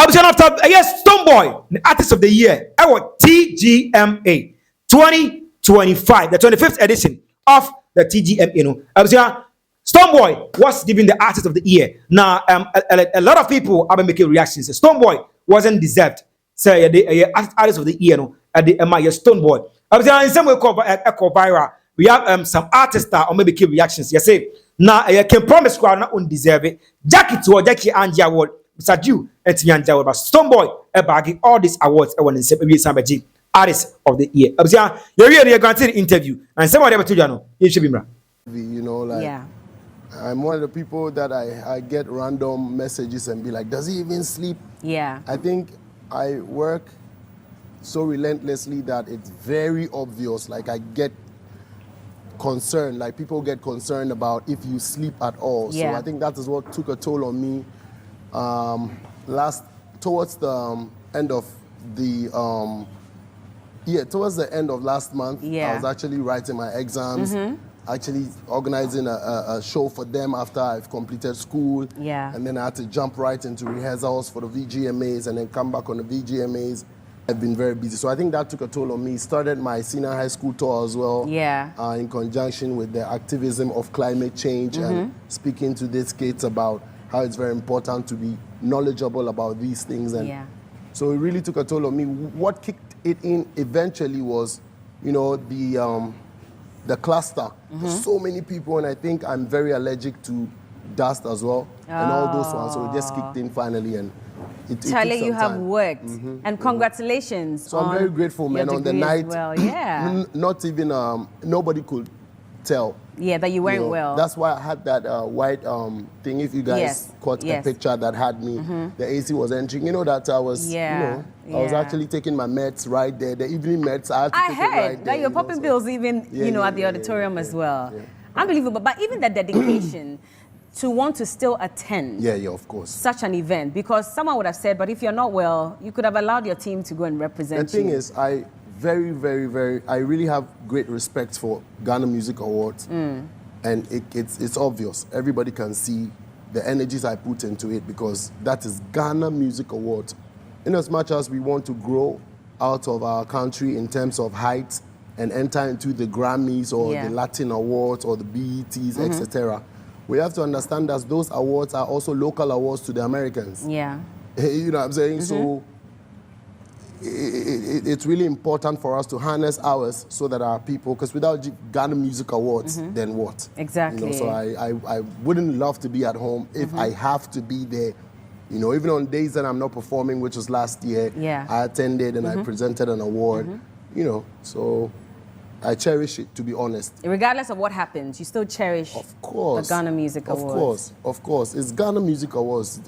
Abushan after yes, Stoneboy, the artist of the year. Our TGMA 2025, the 25th edition of the TGMA. You know, Abushan Stoneboy was given the artist of the year. Now, a lot of people have been making reactions. Stoneboy wasn't deserved. Say the artist of the year, no, at the Stoneboy. Abushan in some way called viral. We have some artists that or maybe keep reactions. You say now you can promise crowd not undeserve it. Jackie Angie Award, Mr. Jew and Tianja Award, but Stoneboy bagging all these awards. I want to say Sambaji artist of the year. Abushan, you're really granted an interview and somebody ever told you know you should be right. You know, like Yeah. I'm one of the people that I get random messages and be like, does he even sleep? Yeah. I think I work so relentlessly that it's very obvious. Like I get concerned, like people get concerned about if you sleep at all. Yeah. So I think that is what took a toll on me. Towards the end of the towards the end of last month, Yeah. I was actually writing my exams, actually organizing a show for them after I've completed school. Yeah. And then I had to jump right into rehearsals for the VGMAs and then come back on the VGMAs. I've been very busy. So I think that took a toll on me. Started my senior high school tour as well. Yeah. In conjunction with the activism of climate change and speaking to these kids about how it's very important to be knowledgeable about these things. And Yeah. so it really took a toll on me. What kicked it in eventually was, you know, the cluster. So many people, and I think I'm very allergic to dust as well, and all those ones. So it just kicked in finally, and it took Charlie, some you have time. worked, and congratulations. So I'm very grateful, man. your On the degree as night, well. Yeah. not even nobody could tell. Yeah, that you weren't You know, well. That's why I had that white thing. If you guys Yes, caught yes. a picture that had me, the AC was entering. You know that I was, Yeah, I was yeah. actually taking my meds right there. The evening meds, I had to I take it heard right that there. you're you know, popping so- pills even, Yeah, you know, yeah, at the yeah, auditorium yeah, as well. yeah. Unbelievable. But even the dedication to want to still attend Yeah, of course. such an event, because someone would have said, but if you're not well, you could have allowed your team to go and represent The thing you. is, I really have great respect for Ghana Music Awards. And it's obvious. Everybody can see the energies I put into it because that is Ghana Music Awards. In as much as we want to grow out of our country in terms of height and enter into the Grammys or Yeah. the Latin Awards or the BETs, etc., we have to understand that those awards are also local awards to the Americans. Yeah. You know what I'm saying? So it's really important for us to harness ours so that our people, because without Ghana Music Awards, then what? Exactly. You know, so I wouldn't love to be at home if I have to be there. You know, even on days that I'm not performing, which was last year, Yeah. I attended and I presented an award. You know, so I cherish it, to be honest. Regardless of what happens, you still cherish Of course. the Ghana Music Awards. Of course. It's Ghana Music Awards,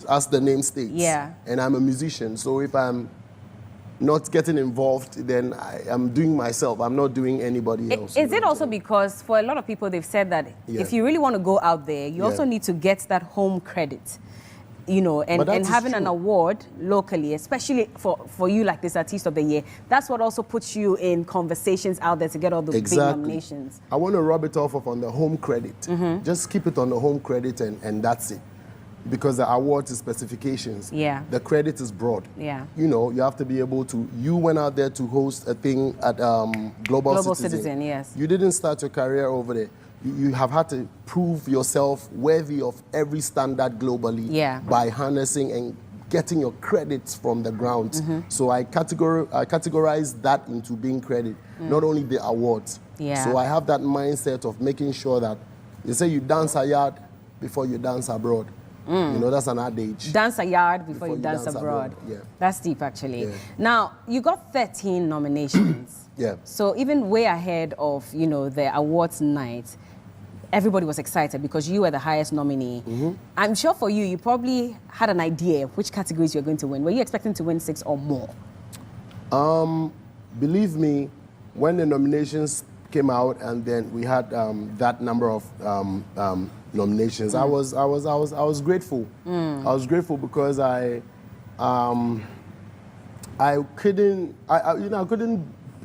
as the name states. Yeah. And I'm a musician, so if I'm not getting involved, then I am doing myself. I'm not doing anybody else. Is you it know, also so- because for a lot of people they've said that Yeah. if you really want to go out there, you Yeah. also need to get that home credit, you know, But and that is having an true. award locally, especially for you like this Artist of the Year, that's what also puts you in conversations out there to get all the big nominations. I want to rub it off on the home credit. Just keep it on the home credit and that's it. Because the award is specifications. Yeah. The credit is broad. Yeah. You know, you have to be able to, you went out there to host a thing at Global Citizen, yes. You didn't start your career over there. You have had to prove yourself worthy of every standard globally Yeah. by harnessing and getting your credits from the ground. So I categorize that into being credit, not only the awards. Yeah. So I have that mindset of making sure that they say you dance a yard before you dance abroad. You know, that's an adage. Dance a yard before you dance abroad. Yeah. That's deep, actually. Yeah. Now, you got 13 nominations. Yeah. So even way ahead of, you know, the awards night, everybody was excited because you were the highest nominee. I'm sure for you, you probably had an idea of which categories you were going to win. Were you expecting to win 6 or more? Believe me, when the nominations came out and then we had that number of nominations, I was grateful. I was grateful because I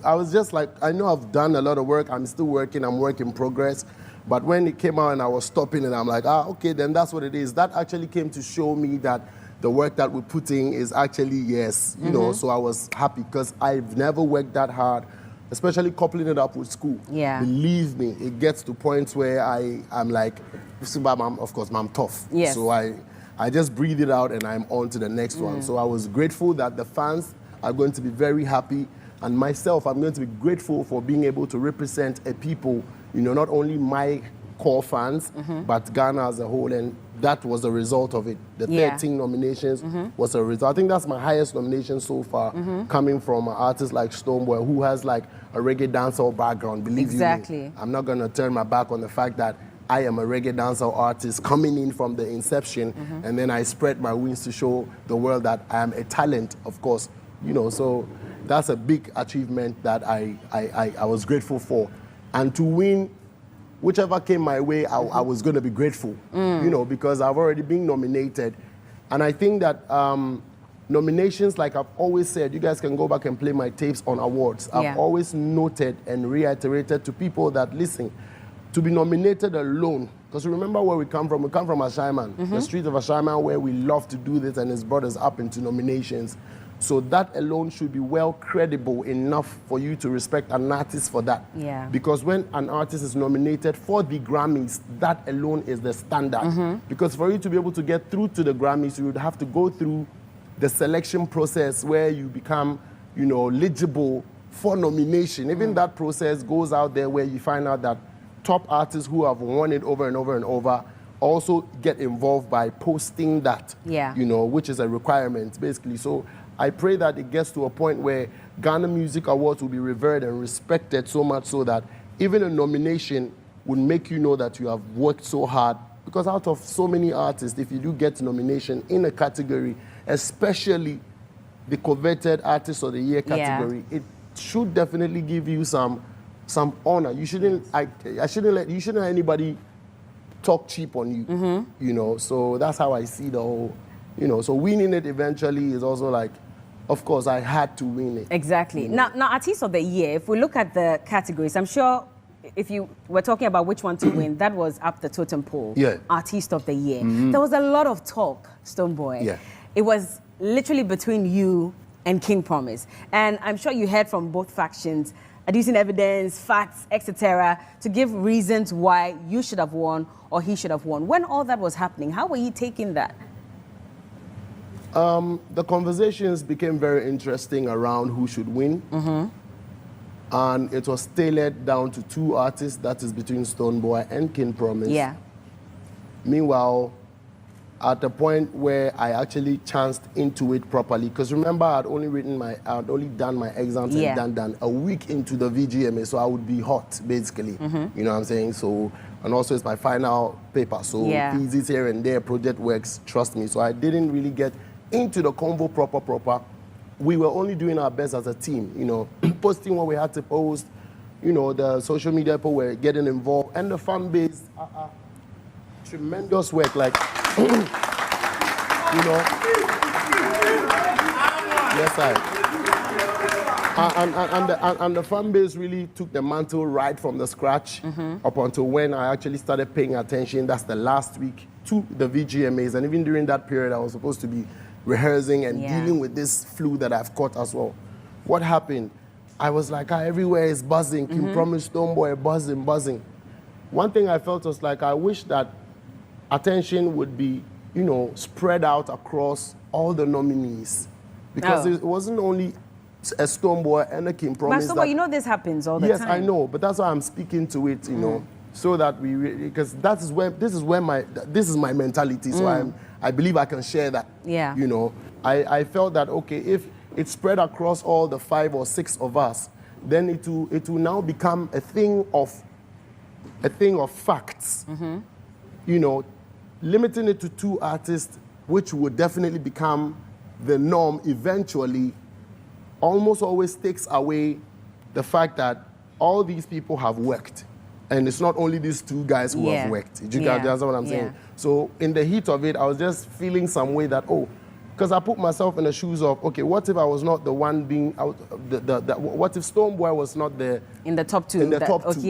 was just like, I know I've done a lot of work. I'm still working. I'm work in progress. But when it came out and I was stopping and I'm like, okay, then that's what it is. That actually came to show me that the work that we're putting is actually, yes, you know, so I was happy because I've never worked that hard, especially coupling it up with school. Yeah. Believe me, it gets to points where I'm like, of course, I'm tough. Yes. So I just breathe it out and I'm on to the next one. So I was grateful that the fans are going to be very happy. And myself, I'm going to be grateful for being able to represent a people, you know, not only my core fans, but Ghana as a whole. And that was the result of it. The 13 nominations was a result. I think that's my highest nomination so far, coming from an artist like Stonebwoy, who has like a reggae dancehall background, believe you me. I'm not going to turn my back on the fact that I am a reggae dancehall artist coming in from the inception, and then I spread my wings to show the world that I am a talent, of course. You know, so that's a big achievement that I was grateful for. And to win, whichever came my way, I was going to be grateful, you know, because I've already been nominated. And I think that nominations, like I've always said, you guys can go back and play my tapes on awards. I've always noted and reiterated to people that, listen, to be nominated alone, because remember where we come from Ashaiman, the streets of Ashaiman, where we love to do this, and it's brought us up into nominations. So that alone should be well credible enough for you to respect an artist for that. Yeah. Because when an artist is nominated for the Grammys, that alone is the standard. Because for you to be able to get through to the Grammys, you would have to go through the selection process where you become, you know, eligible for nomination. Even that process goes out there where you find out that top artists who have won it over and over and over also get involved by posting that, you know, which is a requirement, basically. So I pray that it gets to a point where Ghana Music Awards will be revered and respected so much so that even a nomination would make you know that you have worked so hard. Because out of so many artists, if you do get nomination in a category, especially the coveted Artist of the Year category, it should definitely give you some honor. You shouldn't let anybody talk cheap on you, you know. So that's how I see the whole, you know. So winning it eventually is also like, of course, I had to win it. Exactly. Now, Artist of the Year, if we look at the categories, I'm sure if you were talking about which one to win, that was up the totem pole. Artist of the Year. There was a lot of talk, Stonebwoy. It was literally between you and King Promise. And I'm sure you heard from both factions, adducing evidence, facts, etc., to give reasons why you should have won or he should have won. When all that was happening, how were you taking that? The conversations became very interesting around who should win. And it was tailored down to two artists, that is between Stonebwoy and King Promise. Meanwhile, at the point where I actually chanced into it properly, because remember I had only done my exams and done a week into the VGMA, so I would be hot, basically. You know what I'm saying? So, and also it's my final paper, so pieces here and there, project works, trust me. So I didn't really get into the convo proper. We were only doing our best as a team, you know, posting what we had to post, you know, the social media people were getting involved, and the fan base, tremendous work, like, you know, and the fan base really took the mantle right from the scratch up until when I actually started paying attention. That's the last week to the VGMAs, and even during that period, I was supposed to be rehearsing and dealing with this flu that I've caught as well. What happened? I was like, everywhere is buzzing. King Promise, Stonebwoy, buzzing. One thing I felt was like, I wish that attention would be, you know, spread out across all the nominees. Because it wasn't only a Stonebwoy and a King Promise. But Stonebwoy, you know this happens all the time. Yes, I know, but that's why I'm speaking to it, you know, so that because this is my mentality, so I believe I can share that. You know, I felt that, okay, if it spread across all the 5 or 6 of us, then it will now become a thing of facts. You know, limiting it to 2 artists, which would definitely become the norm eventually, almost always takes away the fact that all these people have worked. And it's not only these 2 guys who have worked. You that's what I'm saying. So in the heat of it, I was just feeling some way that, because I put myself in the shoes of, okay, what if I was not the one being out, what if Stonebwoy was not there? In the top 2. In the top 2.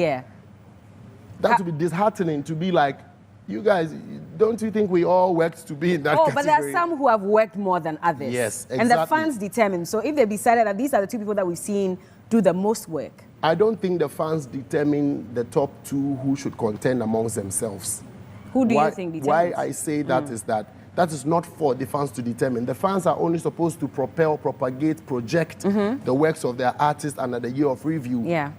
That would be disheartening to be like, you guys, don't you think we all worked to be in that category? But there are some who have worked more than others. Yes, exactly. And the fans determine. So if they decided that these are the two people that we've seen do the most work. I don't think the fans determine the top two who should contend amongst themselves. Who do you think determines? Why I say that is that is not for the fans to determine. The fans are only supposed to propel, propagate, project the works of their artists under the year of review. Yeah.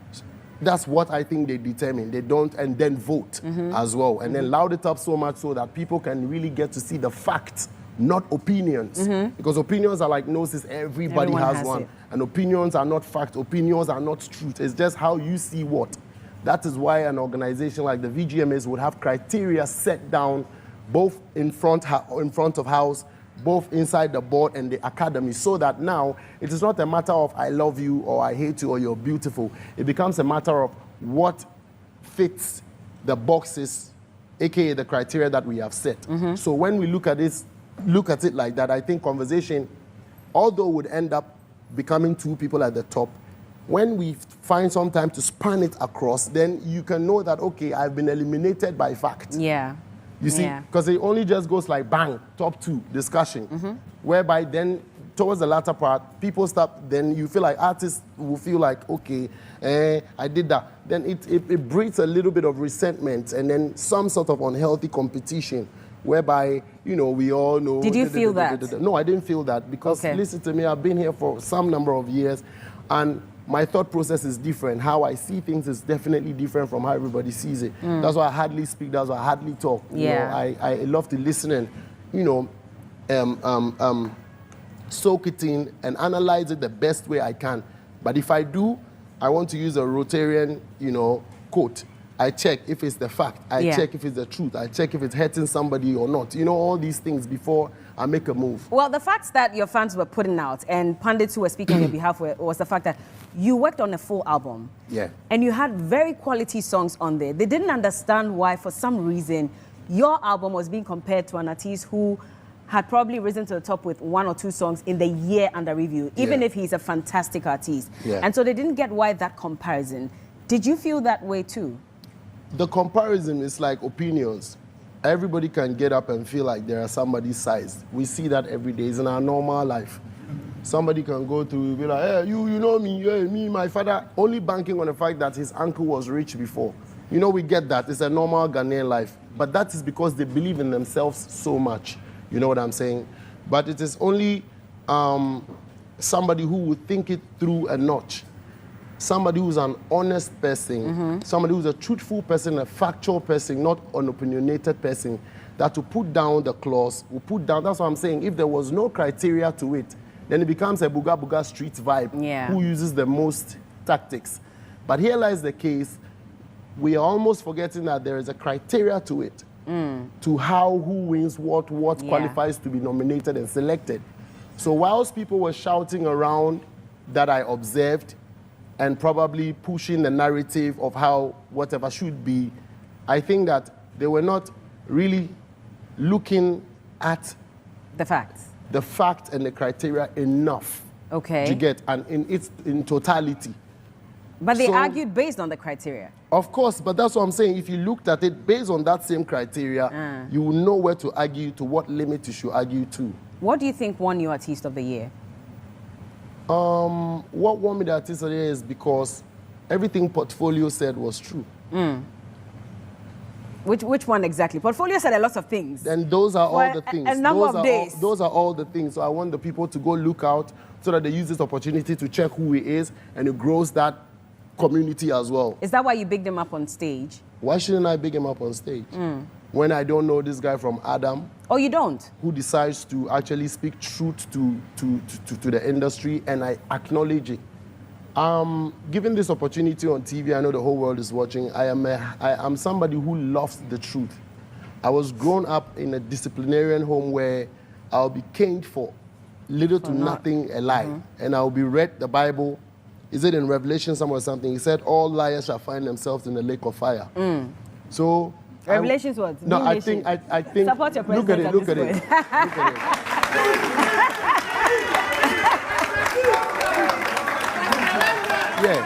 That's what I think they determine. They don't, and then vote as well. And then loud it up so much so that people can really get to see the facts, not opinions. Because opinions are like noses, everybody has one. It. And opinions are not fact, opinions are not truth. It's just how you see what. That is why an organization like the VGMAs would have criteria set down both in front of house, both inside the board and the academy, so that now it is not a matter of I love you or I hate you or you're beautiful. It becomes a matter of what fits the boxes, aka the criteria that we have set. So when we look at it like that, I think conversation, although would end up becoming two people at the top, when we find some time to span it across, then you can know that, okay, I've been eliminated by fact. Yeah. You see, because it only just goes like bang, top two, discussion, whereby then towards the latter part, people stop, then you feel like artists will feel like, okay, I did that. Then it breeds a little bit of resentment and then some sort of unhealthy competition, whereby, you know, we all know. Did you feel that? No, I didn't feel that because, listen to me, I've been here for some number of years and my thought process is different. How I see things is definitely different from how everybody sees it. That's why I hardly speak, that's why I hardly talk. You know, I love to listen and, you know, soak it in and analyze it the best way I can. But if I do, I want to use a Rotarian, you know, quote. I check if it's the fact. I check if it's the truth. I check if it's hurting somebody or not. You know, all these things before I make a move. Well, the facts that your fans were putting out and pundits who were speaking on your behalf was the fact that you worked on a full album. Yeah. And you had very quality songs on there. They didn't understand why, for some reason, your album was being compared to an artist who had probably risen to the top with 1 or 2 songs in the year under review, even if he's a fantastic artist. And so they didn't get why that comparison. Did you feel that way too? The comparison is like opinions. Everybody can get up and feel like they are somebody's size. We see that every day. It's in our normal life. Somebody can go through, be like, hey, you know me, hey, me, my father, only banking on the fact that his uncle was rich before. You know, we get that. It's a normal Ghanaian life. But that is because they believe in themselves so much. You know what I'm saying? But it is only somebody who would think it through a notch. Somebody who's an honest person, somebody who's a truthful person, a factual person, not an opinionated person, that to put down the clause, will put down, that's what I'm saying, if there was no criteria to it, then it becomes a booga booga street vibe, who uses the most tactics. But here lies the case, we are almost forgetting that there is a criteria to it, to how, who wins what qualifies to be nominated and selected. So whilst people were shouting around that I observed, and probably pushing the narrative of how whatever should be, I think that they were not really looking at the facts. The fact and the criteria enough. Okay. To get, and in totality. But they argued based on the criteria. Of course, but that's what I'm saying. If you looked at it based on that same criteria, you will know where to argue, to what limit you should argue to. What do you think won you Artist of the Year? What won me the Artist of the Year is because everything Portfolio said was true. Which one exactly? Portfolio said a lot of things. And those are all the things. A number of days. Those are all the things. So I want the people to go look out so that they use this opportunity to check who he is and it grows that community as well. Is that why you bigged him up on stage? Why shouldn't I big him up on stage? When I don't know this guy from Adam. Oh, you don't? Who decides to actually speak truth to the industry, and I acknowledge it. Given this opportunity on TV, I know the whole world is watching. I am somebody who loves the truth. I was grown up in a disciplinarian home where I'll be caned for little to nothing a lie. And I'll be read the Bible. Is it in Revelation somewhere or something? He said, all liars shall find themselves in the lake of fire. So Revelations what? No, I think support your president. Look at it. Look at it. Yeah.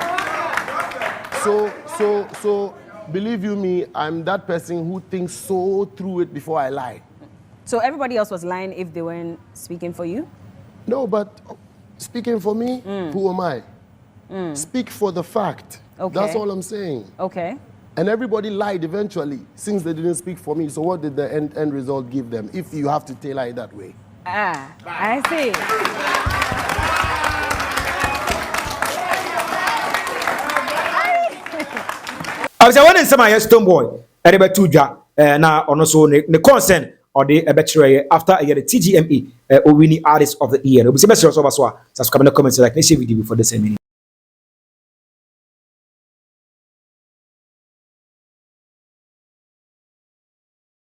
So believe you me, I'm that person who thinks so through it before I lie. So everybody else was lying if they weren't speaking for you? No, but speaking for me, who am I? Speak for the fact. Okay. That's all I'm saying. Okay. And everybody lied eventually, since they didn't speak for me. So what did the end result give them, if you have to tailor it that way? Ah, I see. I was one in some Stone Boy, and about two ja, now on also the concern or the betray after a year the TGME, winning artist of the year. We see messages of us, subscribe in the comments like this video before the same.